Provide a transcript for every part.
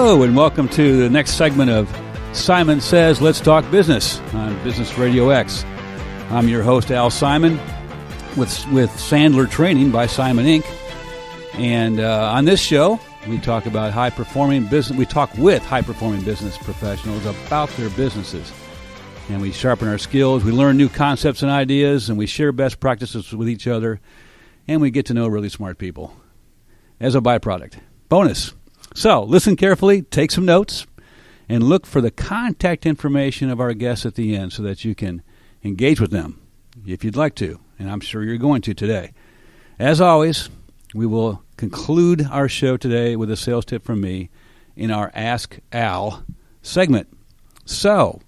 Hello, and welcome to the next segment of Simon Says Let's Talk Business on Business RadioX. I'm your host, Al Simon, with Sandler Training by Simon Inc. And on this show, we talk about high-performing business. We talk with high-performing business professionals about their businesses. And we sharpen our skills, we learn new concepts and ideas, and we share best practices with each other, and we get to know really smart people as a byproduct. Bonus. So, listen carefully, take some notes, and look for the contact information of our guests at the end so that you can engage with them if you'd like to, and I'm sure you're going to today. As always, we will conclude our show today with a sales tip from me in our Ask Al segment. So,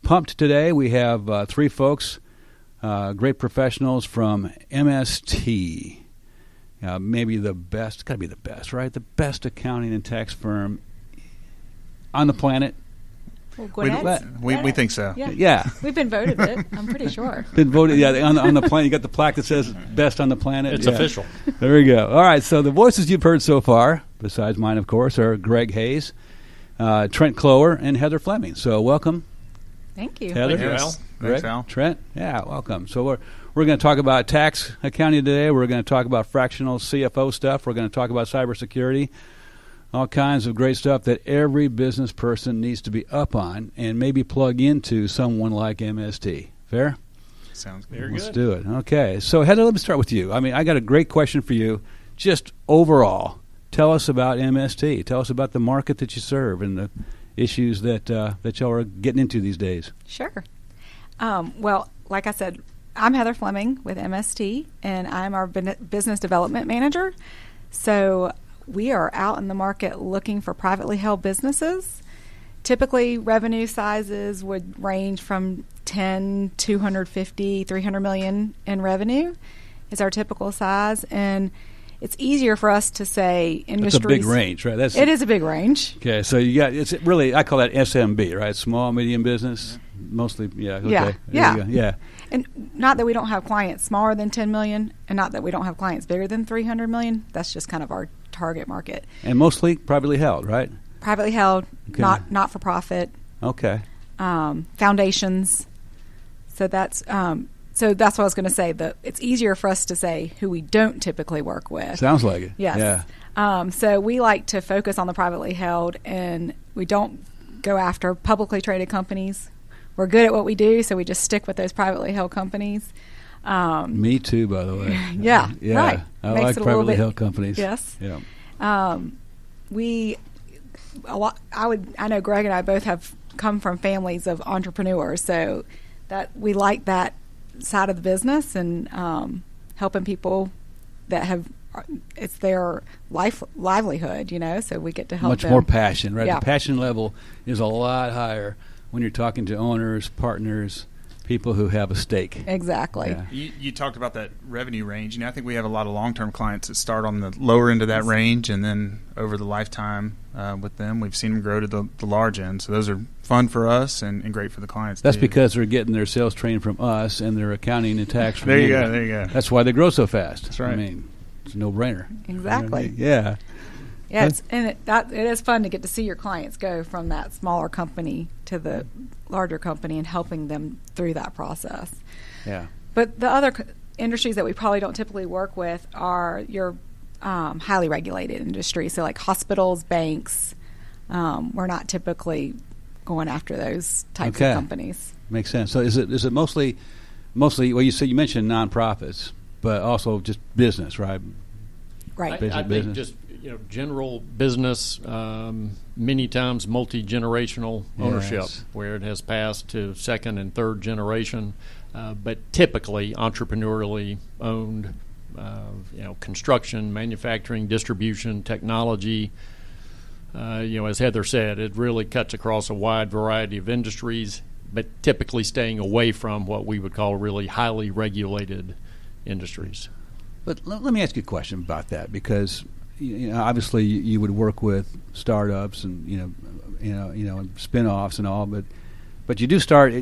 pumped today. We have three folks, great professionals from MST. Maybe the best, got to be the best, right? The best accounting and tax firm on the planet. Well, we think so. Yeah. We've been voted it, I'm pretty sure. Been voted, yeah, on the planet. You got the plaque that says best on the planet. It's official. There we go. All right, so the voices you've heard so far, besides mine, of course, are Greg Hayes, Trent Cloer, and Heather Fleming. So welcome. Thank you. Heather. Thank you, Al. Greg, Thanks, Al. Trent. Yeah, welcome. So we're going to talk about tax accounting today. We're going to talk about fractional CFO stuff. We're going to talk about cybersecurity, all kinds of great stuff that every business person needs to be up on and maybe plug into someone like MST. Fair? Sounds good. Let's do it. Okay. So, Heather, let me start with you. I mean, I got a great question for you. Just overall, tell us about MST. Tell us about the market that you serve and the issues that y'all are getting into these days. Sure. Well, like I said, I'm Heather Fleming with MST, and I'm our business development manager. So we are out in the market looking for privately held businesses. Typically, revenue sizes would range from 10, 250, 300 million in revenue is our typical size. And it's easier for us to say industries. That's a big range, right? It is a big range. Okay, so you got, it's really, I call that SMB, right? Small, medium business. Mostly, yeah. Okay. Yeah. And not that we don't have clients smaller than 10 million, and not that we don't have clients bigger than 300 million. That's just kind of our target market. And mostly privately held, right? Privately held, okay. not for profit. Okay. Foundations. So that's what I was going to say. It's easier for us to say who we don't typically work with. Sounds like it. Yes. Yeah. So we like to focus on the privately held, and we don't go after publicly traded companies. We're good at what we do, so we just stick with those privately held companies. Me too, by the way. Yeah, right. I like privately held companies. Yes. Yeah. I know Greg and I both have come from families of entrepreneurs, so that we like that side of the business and helping people that have it's their livelihood, so we get to help them. Much more passion, right? Yeah. The passion level is a lot higher when you're talking to owners, partners, people who have a stake. Exactly. Yeah. You talked about that revenue range. I think we have a lot of long-term clients that start on the lower end of that range, and then over the lifetime with them, we've seen them grow to the large end. So those are fun for us and great for the clients. That's too. because they're getting their sales training from us and their accounting and tax from There you go. That's why they grow so fast. That's right. I mean, it's a no-brainer. Exactly. Yeah. Yeah, it is fun to get to see your clients go from that smaller company to the larger company and helping them through that process. Yeah. But the other industries that we probably don't typically work with are your highly regulated industries, so like hospitals, banks. We're not typically going after those types of companies. Makes sense. So is it mostly? Well, you mentioned nonprofits, but also just business, right? Right. Basic I business. think just general business, many times multi-generational ownership, Yes. where it has passed to second and third generation, but typically entrepreneurially owned. Construction, manufacturing, distribution, technology. As Heather said, it really cuts across a wide variety of industries, but typically staying away from what we would call really highly regulated industries. But let me ask you a question about that, because obviously you would work with startups and and spin-offs and all, but you do start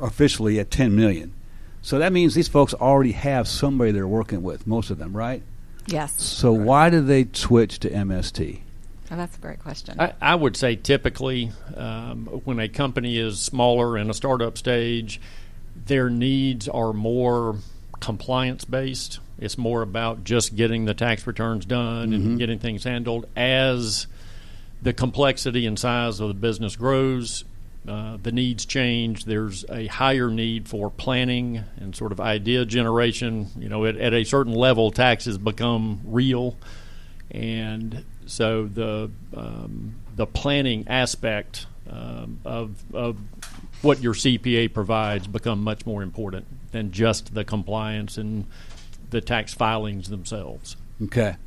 officially at 10 million. So that means these folks already have somebody they're working with, most of them, right? Yes. So why do they switch to MST? Oh, that's a great question. I would say typically when a company is smaller in a startup stage, their needs are more compliance-based. It's more about just getting the tax returns done and getting things handled. As the complexity and size of the business grows, the needs change. There's a higher need for planning and sort of idea generation. At a certain level, taxes become real, and so the planning aspect of what your CPA provides become much more important than just the compliance and the tax filings themselves. Okay,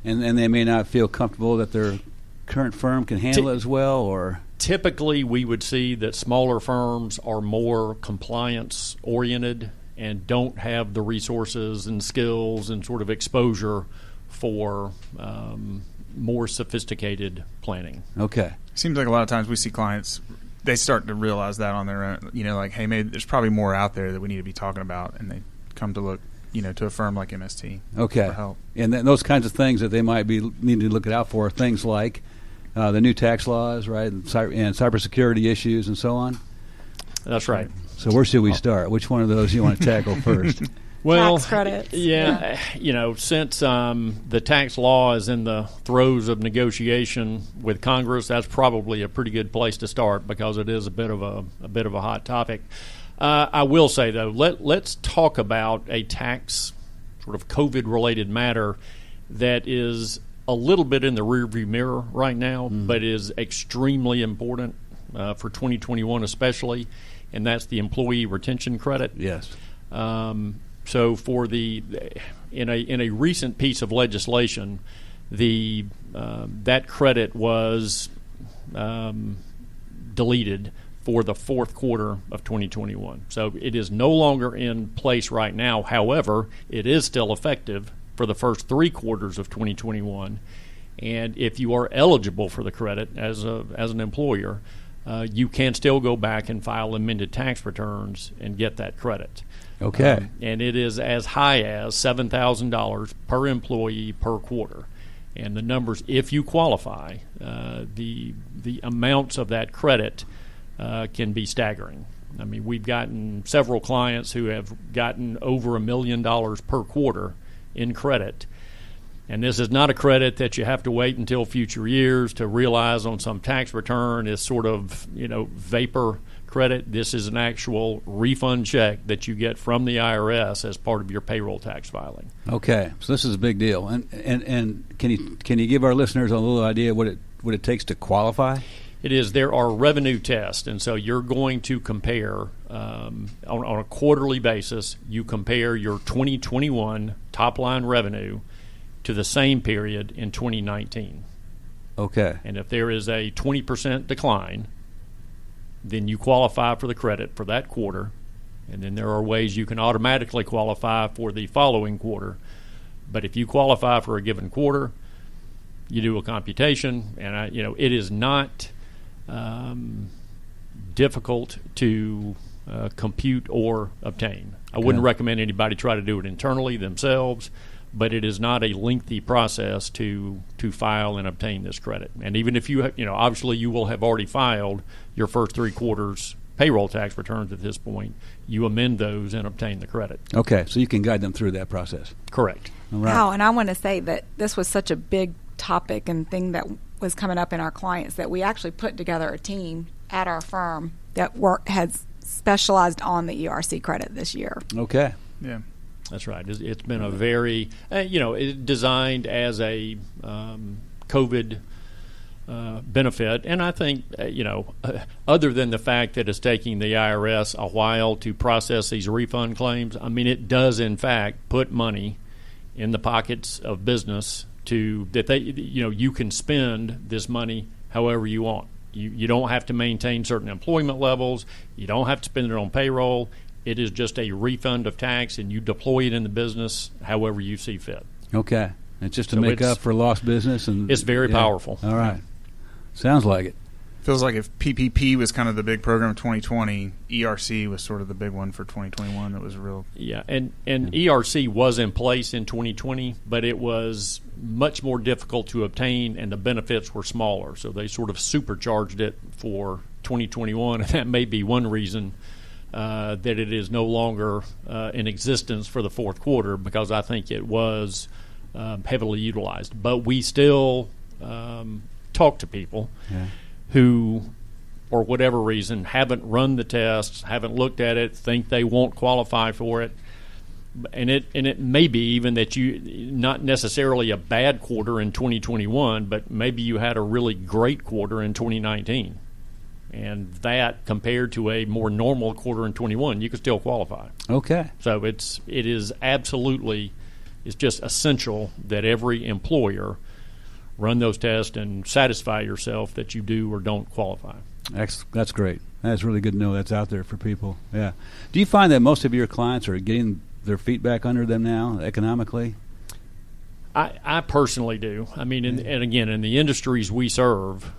and they may not feel comfortable that their current firm can handle it as well, or typically we would see that smaller firms are more compliance oriented and don't have the resources and skills and sort of exposure for more sophisticated planning. Okay. Seems like a lot of times we see clients, they start to realize that on their own, like, hey, maybe there's probably more out there that we need to be talking about, and they come to look, to a firm like MST for help. And those kinds of things that they might be needing to look out for are things like the new tax laws, right, and cybersecurity issues and so on. That's right. So where should we start? Which one of those you want to tackle first? Well, tax credits. Yeah, since the tax law is in the throes of negotiation with Congress, that's probably a pretty good place to start because it is a bit of a hot topic. I will say though, let's talk about a tax sort of COVID-related matter that is a little bit in the rearview mirror right now, but is extremely important for 2021 especially, and that's the employee retention credit. Yes. So for in a recent piece of legislation, that credit was deleted for the fourth quarter of 2021. So it is no longer in place right now. However, it is still effective for the first 3 quarters of 2021. And if you are eligible for the credit as an employer, you can still go back and file amended tax returns and get that credit. Okay. And it is as high as $7,000 per employee per quarter. And the numbers, if you qualify, the amounts of that credit can be staggering. I mean, we've gotten several clients who have gotten over $1 million per quarter in credit. And this is not a credit that you have to wait until future years to realize on some tax return. It's sort of, vapor credit. This is an actual refund check that you get from the IRS as part of your payroll tax filing. Okay, so this is a big deal. And can you give our listeners a little idea what it takes to qualify? It is. There are revenue tests, and so you're going to compare on a quarterly basis. You compare your 2021 top line revenue to the same period in 2019. Okay. And if there is a 20% decline, then you qualify for the credit for that quarter. And then there are ways you can automatically qualify for the following quarter. But if you qualify for a given quarter, you do a computation, and it is not difficult to compute or obtain. I wouldn't recommend anybody try to do it internally themselves, but it is not a lengthy process to file and obtain this credit. And even if you obviously you will have already filed your first 3 quarters payroll tax returns at this point, you amend those and obtain the credit. Okay, so you can guide them through that process. Correct. All right. Wow, and I want to say that this was such a big topic and thing that was coming up in our clients that we actually put together a team at our firm that has specialized on the ERC credit this year. Okay. Yeah. That's right. It's been a very, designed as a COVID benefit. And I think, other than the fact that it's taking the IRS a while to process these refund claims, I mean, it does, in fact, put money in the pockets of business you can spend this money however you want. You don't have to maintain certain employment levels. You don't have to spend it on payroll. It is just a refund of tax, and you deploy it in the business however you see fit. Okay. It's just to make up for lost business. And it's very powerful. All right. Sounds like it. Feels like if PPP was kind of the big program of 2020, ERC was sort of the big one for 2021. That was real. Yeah, and ERC was in place in 2020, but it was much more difficult to obtain, and the benefits were smaller. So they sort of supercharged it for 2021, and that may be one reason that it is no longer in existence for the fourth quarter, because I think it was heavily utilized. But we still talk to people who, for whatever reason, haven't run the tests, haven't looked at it, think they won't qualify for it. And it may be even that you, not necessarily a bad quarter in 2021, but maybe you had a really great quarter in 2019. And that, compared to a more normal quarter in 21, you could still qualify. Okay. So it is absolutely, it's just essential that every employer run those tests and satisfy yourself that you do or don't qualify. That's great. That's really good to know that's out there for people. Yeah. Do you find that most of your clients are getting their feet back under them now economically? I personally do. I mean, and again, in the industries we serve,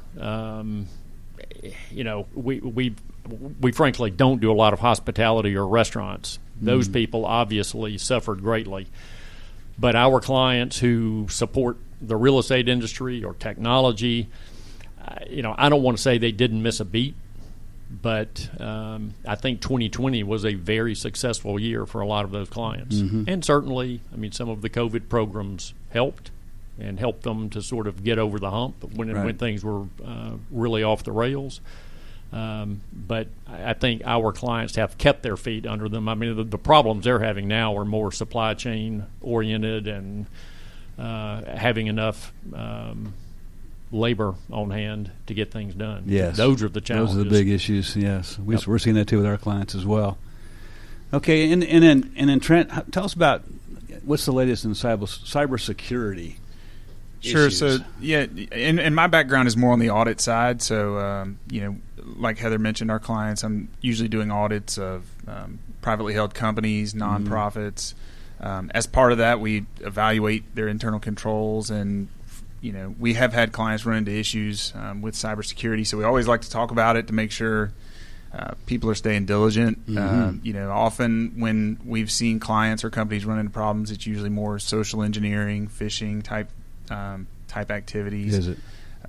we frankly don't do a lot of hospitality or restaurants. Those people obviously suffered greatly. But our clients who support the real estate industry or technology, I don't want to say they didn't miss a beat, but I think 2020 was a very successful year for a lot of those clients. And certainly, I mean, some of the COVID programs helped them to sort of get over the hump when things were really off the rails. But I think our clients have kept their feet under them. I mean, the problems they're having now are more supply chain oriented and having enough labor on hand to get things done. Yes. Those are the challenges. Those are the big issues, yes. We're seeing that too with our clients as well. Okay, and then Trent, tell us about what's the latest in cybersecurity. Sure. issues. So, yeah, and my background is more on the audit side. So, like Heather mentioned, our clients, I'm usually doing audits of privately held companies, nonprofits. As part of that, we evaluate their internal controls, and we have had clients run into issues with cybersecurity. So we always like to talk about it to make sure people are staying diligent. Often when we've seen clients or companies run into problems, it's usually more social engineering, phishing type activities. Is it?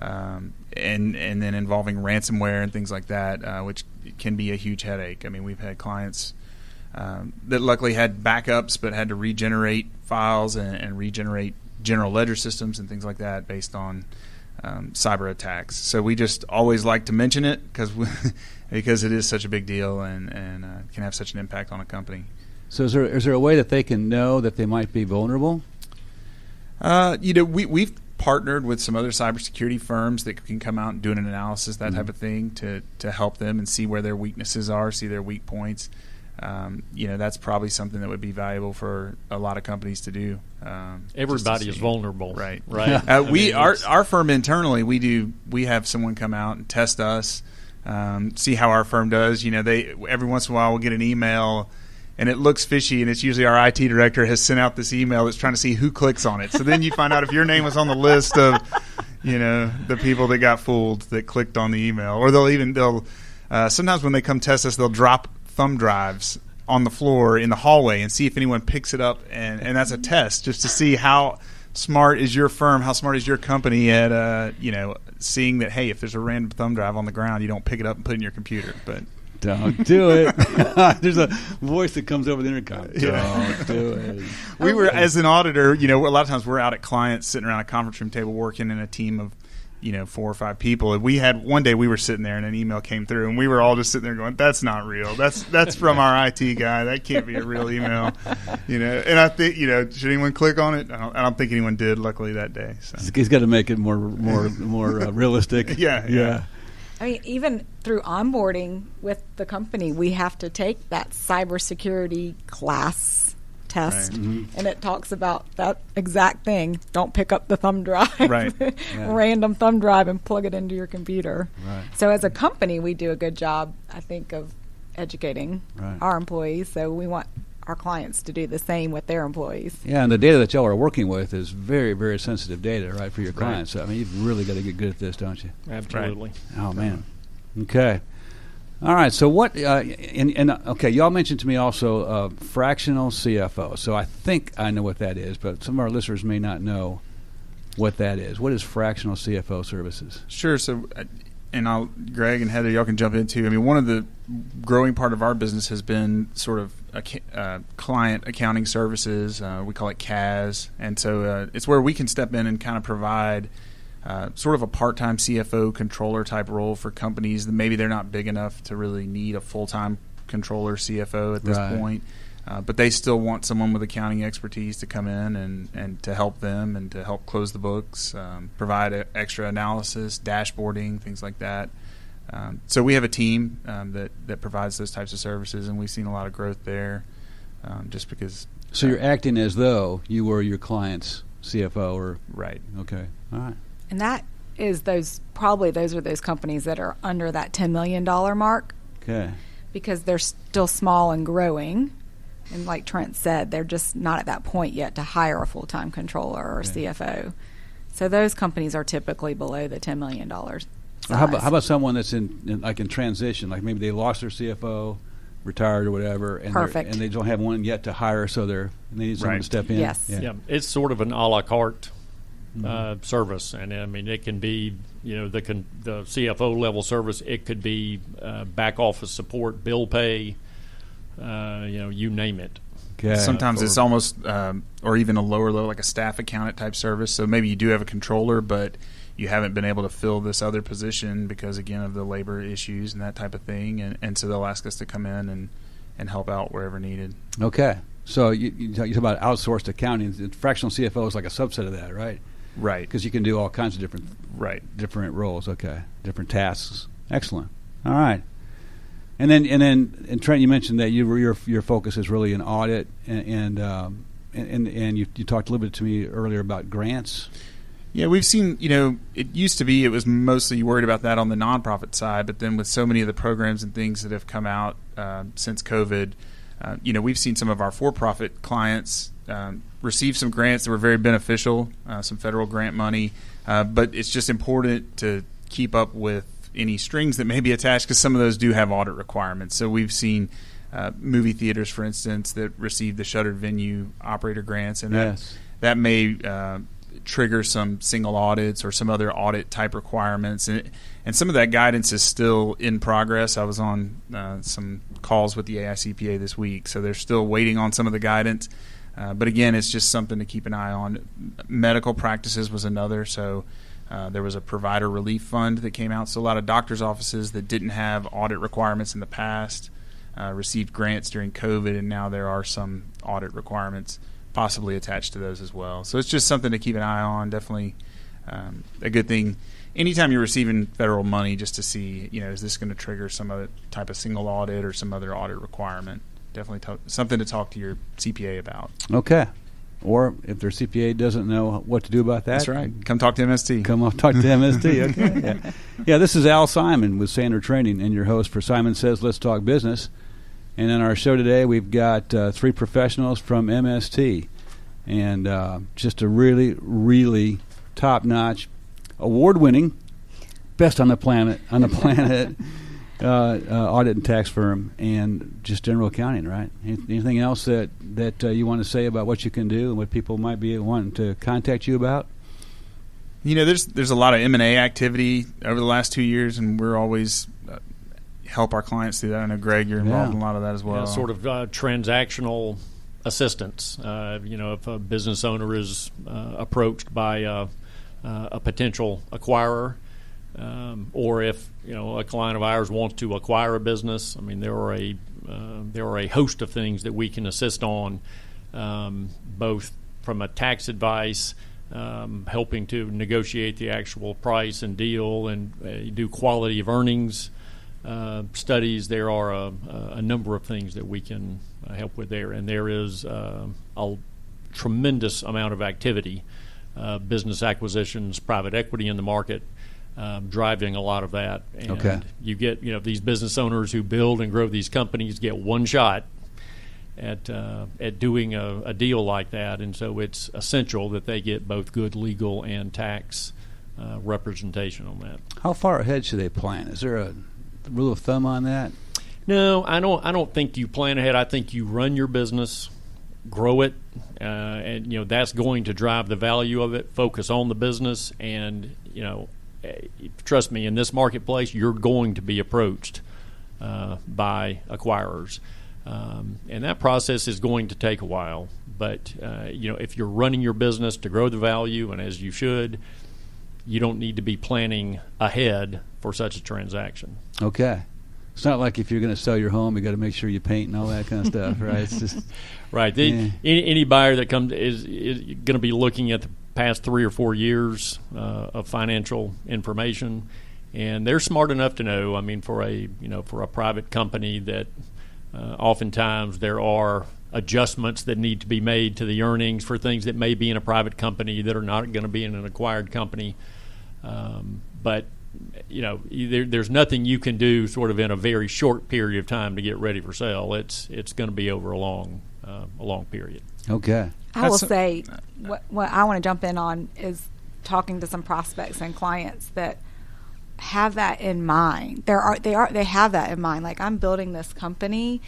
And then involving ransomware and things like that, which can be a huge headache. I mean, we've had clients that luckily had backups but had to regenerate files and regenerate general ledger systems and things like that based on cyber attacks. So we just always like to mention it because it is such a big deal and can have such an impact on a company. So is there a way that they can know that they might be vulnerable? We've partnered with some other cybersecurity firms that can come out and do an analysis, that type of thing, to help them and see where their weaknesses are, see their weak points. That's probably something that would be valuable for a lot of companies to do. Everybody is vulnerable, right? Our firm internally, we have someone come out and test us, see how our firm does. Every once in a while we'll get an email, and it looks fishy, and it's usually our IT director has sent out this email that's trying to see who clicks on it. So then you find out if your name was on the list of, the people that got fooled that clicked on the email. Or they'll sometimes when they come test us, they'll drop thumb drives on the floor in the hallway and see if anyone picks it up, and that's a test just to see how smart is your firm, how smart is your company at seeing that, hey, if there's a random thumb drive on the ground, you don't pick it up and put it in your computer. But don't do it. There's a voice that comes over the intercom. Don't do it. We were, as an auditor, a lot of times we're out at clients sitting around a conference room table working in a team of 4 or 5 people. And we had one day we were sitting there and an email came through and we were all just sitting there going, that's not real. That's from our IT guy. That can't be a real email. And I think, should anyone click on it? I don't think anyone did, luckily, that day. So. He's got to make it more realistic. Yeah. I mean, even through onboarding with the company, we have to take that cybersecurity class test, right. And it talks about that exact thing. Don't pick up the thumb drive, right. Random thumb drive, and plug it into your computer. Right. So as a company, we do a good job, I think, of educating our employees. So we want our clients to do the same with their employees. Yeah, and the data that y'all are working with is very, very sensitive data, right, for your clients. So, I mean, you've really got to get good at this, don't you? Absolutely. Oh, man. Okay. All right. So what? Okay, y'all mentioned to me also fractional CFO. So I think I know what that is, but some of our listeners may not know what that is. What is fractional CFO services? Sure. So, Greg and Heather, y'all can jump into. I mean, one of the growing part of our business has been sort of client accounting services. We call it CAS, and so it's where we can step in and kind of provide sort of a part-time CFO controller type role for companies that maybe they're not big enough to really need a full-time controller CFO at this point. But they still want someone with accounting expertise to come in and to help them and to help close the books, provide extra analysis, dashboarding, things like that. So we have a team that provides those types of services, and we've seen a lot of growth there just because. So you're acting as though you were your client's CFO, or right? Okay, all right. And that is those are those companies that are under that $10 million mark. Okay. Because they're still small and growing. And like Trent said, they're just not at that point yet to hire a full-time controller or CFO. So those companies are typically below the $10 million size. How about someone that's in transition, like maybe they lost their CFO, retired or whatever, and Perfect. And they don't have one yet to hire, so they need someone to step in. Yes. Yeah, it's sort of an a la carte service, and I mean it can be the CFO level service. It could be back office support, bill pay. You name it. Okay. Sometimes it's almost, or even a lower level, like a staff accountant type service. So maybe you do have a controller, but you haven't been able to fill this other position because, again, of the labor issues and that type of thing. And so they'll ask us to come in and help out wherever needed. Okay. So you talk about outsourced accounting. Fractional CFO is like a subset of that, right? Right. Because you can do all kinds of different roles. Okay. Different tasks. Excellent. All right. And then Trent, you mentioned that your focus is really in audit, and you talked a little bit to me earlier about grants. Yeah, we've seen, it used to be it was mostly worried about that on the nonprofit side, but then with so many of the programs and things that have come out since COVID, we've seen some of our for-profit clients receive some grants that were very beneficial, some federal grant money, but it's just important to keep up with any strings that may be attached because some of those do have audit requirements. So we've seen movie theaters, for instance, that receive the shuttered venue operator grants, and that may trigger some single audits or some other audit type requirements. And some of that guidance is still in progress. I was on some calls with the AICPA this week, so they're still waiting on some of the guidance. But again, it's just something to keep an eye on. Medical practices was another, so there was a provider relief fund that came out. So a lot of doctors' offices that didn't have audit requirements in the past received grants during COVID, and now there are some audit requirements possibly attached to those as well. So it's just something to keep an eye on. Definitely a good thing. Anytime you're receiving federal money, just to see, is this going to trigger some other type of single audit or some other audit requirement? Definitely something to talk to your CPA about. Okay. Or if their CPA doesn't know what to do about that. That's right. Come talk to MST. Come talk to MST. Okay. Yeah, this is Al Simon with Sander Training and your host for Simon Says Let's Talk Business. And in our show today, we've got three professionals from MST. And just a really, really top-notch, award-winning, best on the planet, audit and tax firm, and just general accounting, right? Anything else that you want to say about what you can do and what people might be wanting to contact you about? There's a lot of M&A activity over the last 2 years, and we're always help our clients do that. I know, Greg, you're involved in a lot of that as well. Yeah, sort of transactional assistance. If a business owner is approached by a potential acquirer, or if a client of ours wants to acquire a business, I mean there are a host of things that we can assist on, both from a tax advice, helping to negotiate the actual price and deal, and do quality of earnings studies. There are a number of things that we can help with there, and there is a tremendous amount of activity, business acquisitions, private equity in the market. Driving a lot of that, and you get these business owners who build and grow these companies get one shot at doing a deal like that, and so it's essential that they get both good legal and tax representation on that. How far ahead should they plan? Is there a rule of thumb on that? No, I don't think you plan ahead. I think you run your business, grow it, and that's going to drive the value of it. Focus on the business, and trust me, in this marketplace, you're going to be approached by acquirers, and that process is going to take a while. But if you're running your business to grow the value, and as you should, you don't need to be planning ahead for such a transaction. Okay. It's not like if you're going to sell your home, you got to make sure you paint and all that kind of stuff, right? It's just right. Any buyer that comes is going to be looking at the past 3 or 4 years of financial information, and they're smart enough to know. I mean, for a private company, that oftentimes there are adjustments that need to be made to the earnings for things that may be in a private company that are not going to be in an acquired company, but. There's nothing you can do sort of in a very short period of time to get ready for sale. It's going to be over a long period. Okay. I will say what I want to jump in on is talking to some prospects and clients that have that in mind. They have that in mind. Like, I'm building this company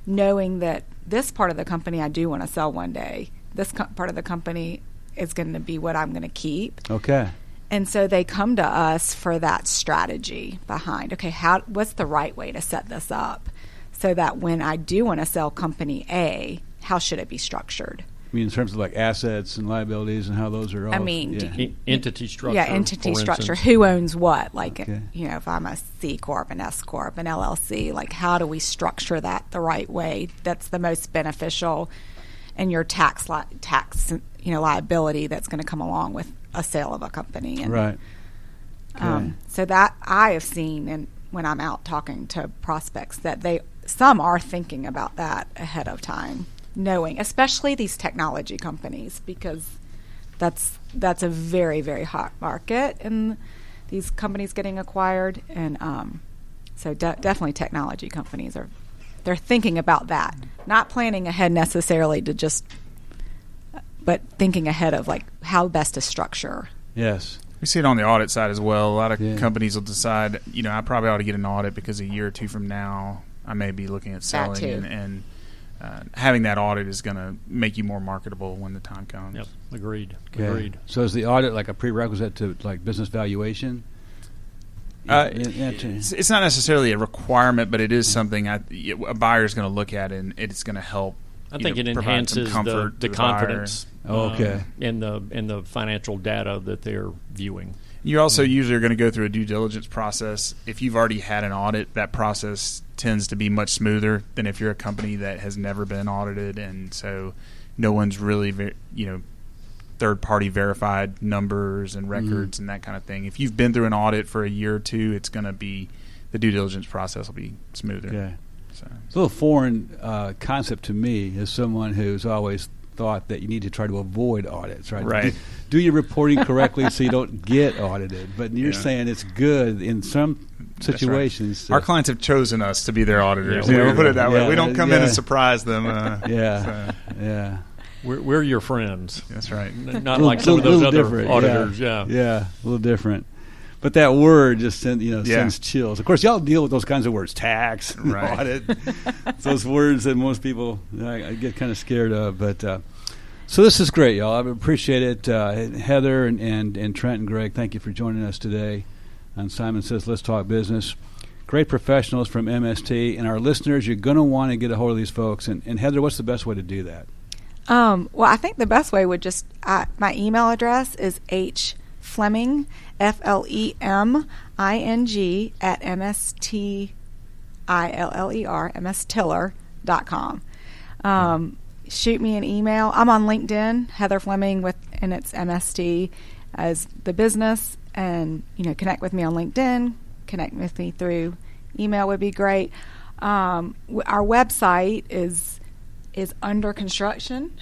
knowing that this part of the company I do want to sell one day. This part of the company is going to be what I'm going to keep. Okay. And so they come to us for that strategy behind, okay, what's the right way to set this up so that when I do want to sell company A, how should it be structured? I mean, in terms of like assets and liabilities and how those are all... entity structure. Yeah, entity structure. Who owns what? Like, okay. If I'm a C Corp, an S Corp, an LLC, like, how do we structure that the right way that's the most beneficial, and your tax liability that's going to come along with a sale of a company. And, right. Okay. So that I have seen, and when I'm out talking to prospects, that some are thinking about that ahead of time, knowing, especially these technology companies, because that's a very, very hot market, and these companies getting acquired, and so definitely technology companies they're thinking about that, not planning ahead necessarily but thinking ahead of like how best to structure. Yes. We see it on the audit side as well. A lot of companies will decide, I probably ought to get an audit because a year or two from now I may be looking at selling, and having that audit is going to make you more marketable when the time comes. Yep, agreed. Okay. Agreed. So is the audit like a prerequisite to like business valuation? It's not necessarily a requirement, but it is something a buyer is going to look at, and it's going to help. I think it enhances the confidence in the financial data that they're viewing. You also usually are going to go through a due diligence process. If you've already had an audit, that process tends to be much smoother than if you're a company that has never been audited, and so no one's really third-party verified numbers and records and that kind of thing. If you've been through an audit for a year or two, it's going to be the due diligence process will be smoother. Okay. So. It's a little foreign concept to me as someone who's always thought that you need to try to avoid audits, right? Right. Do your reporting correctly so you don't get audited. But you're saying it's good in some situations. Right. Our clients have chosen us to be their auditors. Yeah, we'll put it that way. We don't come in and surprise them. Yeah. We're your friends. That's right. Not like some of those other auditors. Yeah, a little different. But that word just sends chills. Of course, y'all deal with those kinds of words, tax, audit, those words that most people I get kind of scared of. But so this is great, y'all. I appreciate it. Heather and Trent and Greg, thank you for joining us today on Simon Says Let's Talk Business. Great professionals from MST. And our listeners, you're going to want to get a hold of these folks. And Heather, what's the best way to do that? Well, I think the best way would just my email address is Fleming, FLEMING at MSTiller.com. Shoot me an email. I'm on LinkedIn, Heather Fleming and it's MST as the business, and connect with me on LinkedIn. Connect with me through email would be great. Our website is under construction.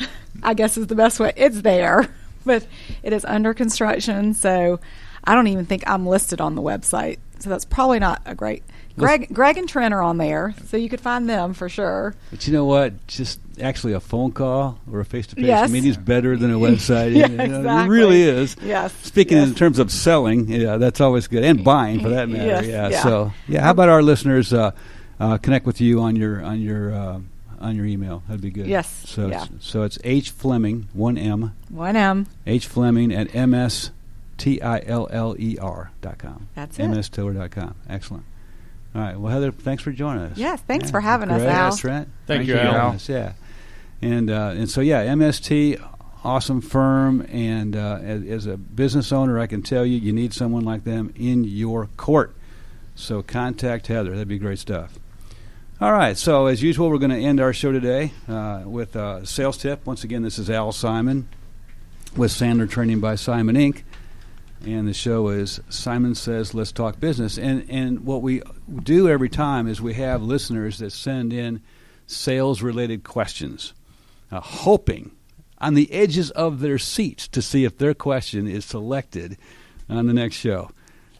I guess is the best way. It's there, but it is under construction, so I don't even think I'm listed on the website. So that's probably not a great Greg and Trent are on there, so you could find them for sure. But you know what? Just actually a phone call or a face-to-face Yes. meeting is better than a website. Yeah, It exactly. really is. Yes. Speaking yes. in terms of selling, that's always good, and buying for that matter. Yes, Yeah. yeah. So how about our listeners connect with you on your email? That'd be good. Yes, So yeah. it's H Fleming 1M 1M. H Fleming at MSTILLER.com. That's it. MSTiller.com. Excellent. All right. Well, Heather, thanks for joining us. Yes, thanks for having us, Greg, Al. Trent. Thank you, for Al. joining us, yeah. And so, MST, awesome firm. And as a business owner, I can tell you need someone like them in your court. So contact Heather. That'd be great stuff. All right. So, as usual, we're going to end our show today with a sales tip. Once again, this is Al Simon with Sandler Training by Simon Inc. And the show is Simon Says Let's Talk Business. And what we do every time is we have listeners that send in sales-related questions, hoping on the edges of their seats to see if their question is selected on the next show.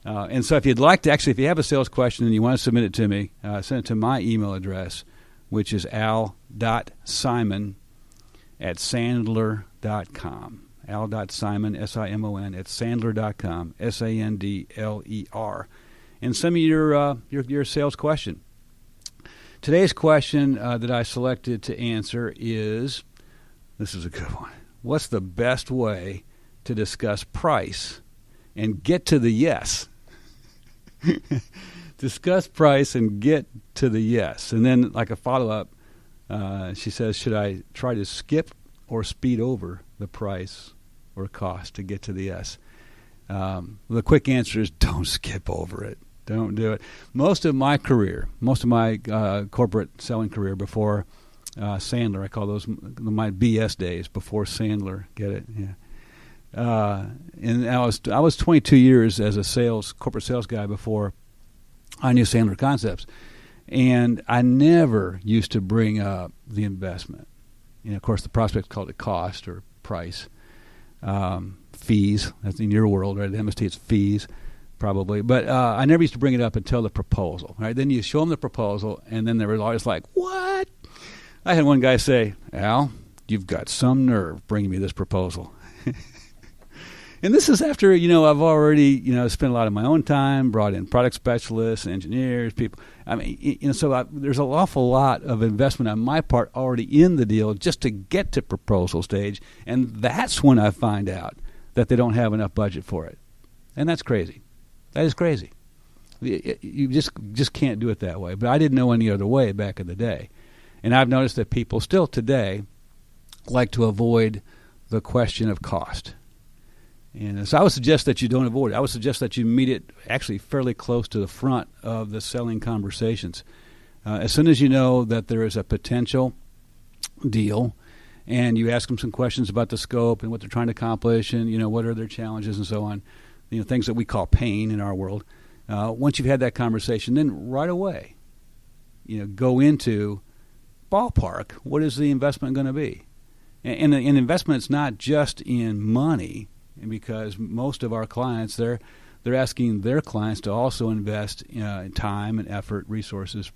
And so if you'd like to, actually, if you have a sales question and you want to submit it to me, send it to my email address, which is al.simon@sandler.com. al.simon, S-I-M-O-N, at sandler.com, S-A-N-D-L-E-R. And send me your sales question. Today's question that I selected to answer is, this is a good one. What's the best way to discuss price and get to the yes? Discuss price and get to the yes. And then, like a follow-up, she says, should I try to skip or speed over the price or cost to get to the yes? The quick answer is don't skip over it. Don't do it. Most of my corporate selling career before Sandler, I call those my BS days before Sandler. Get it? Yeah. And I was 22 years as a corporate sales guy before I knew Sandler Concepts, and I never used to bring up the investment. Of course, the prospects called it cost or price, fees. That's in your world, right? At MST, it's fees, probably. But I never used to bring it up until the proposal, right? Then you show them the proposal, and then they were always like, what? I had one guy say, Al, you've got some nerve bringing me this proposal. And this is after, I've already, spent a lot of my own time, brought in product specialists, engineers, people. I mean, so there's an awful lot of investment on my part already in the deal just to get to proposal stage. And that's when I find out that they don't have enough budget for it. And that's crazy. That is crazy. You just can't do it that way. But I didn't know any other way back in the day. And I've noticed that people still today like to avoid the question of cost. And so I would suggest that you don't avoid it. I would suggest that you meet it actually fairly close to the front of the selling conversations. As soon as you know that there is a potential deal and you ask them some questions about the scope and what they're trying to accomplish and, what are their challenges and so on, things that we call pain in our world, once you've had that conversation, then right away, go into ballpark. What is the investment going to be? And investment is not just in money. And because most of our clients, they're asking their clients to also invest in time and effort, resources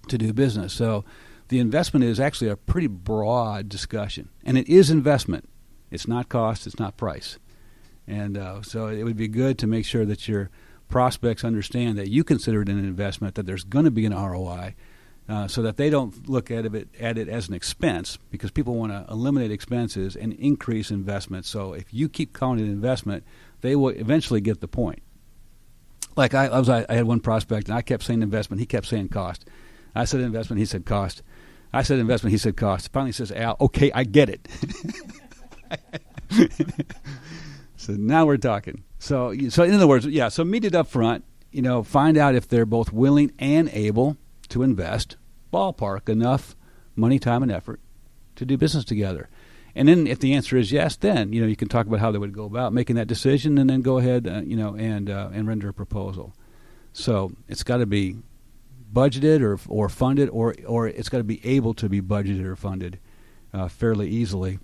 to do business. So the investment is actually a pretty broad discussion. And it is investment. It's not cost. It's not price. And so it would be good to make sure that your prospects understand that you consider it an investment, that there's going to be an ROI, so that they don't look at it as an expense, because people want to eliminate expenses and increase investment. So if you keep calling it investment, they will eventually get the point. Like I had one prospect, and I kept saying investment. He kept saying cost. I said investment. He said cost. I said investment. He said cost. Finally, he says, Al, okay, I get it. So now we're talking. So in other words, so meet it up front. Find out if they're both willing and able to invest, ballpark, enough money, time, and effort to do business together. And then if the answer is yes, then, you can talk about how they would go about making that decision, and then go ahead, and render a proposal. So it's got to be budgeted or funded, or it's got to be able to be budgeted or funded fairly easily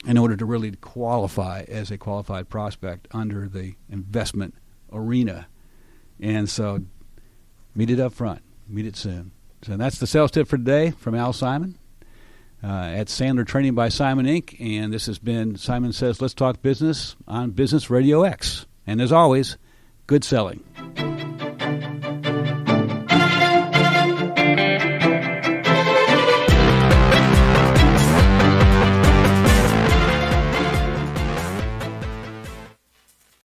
in order to really qualify as a qualified prospect under the investment arena. And so Meet it up front. Meet it soon. So that's the sales tip for today from Al Simon at Sandler Training by Simon Inc. And this has been Simon Says Let's Talk Business on Business Radio X. And as always, good selling.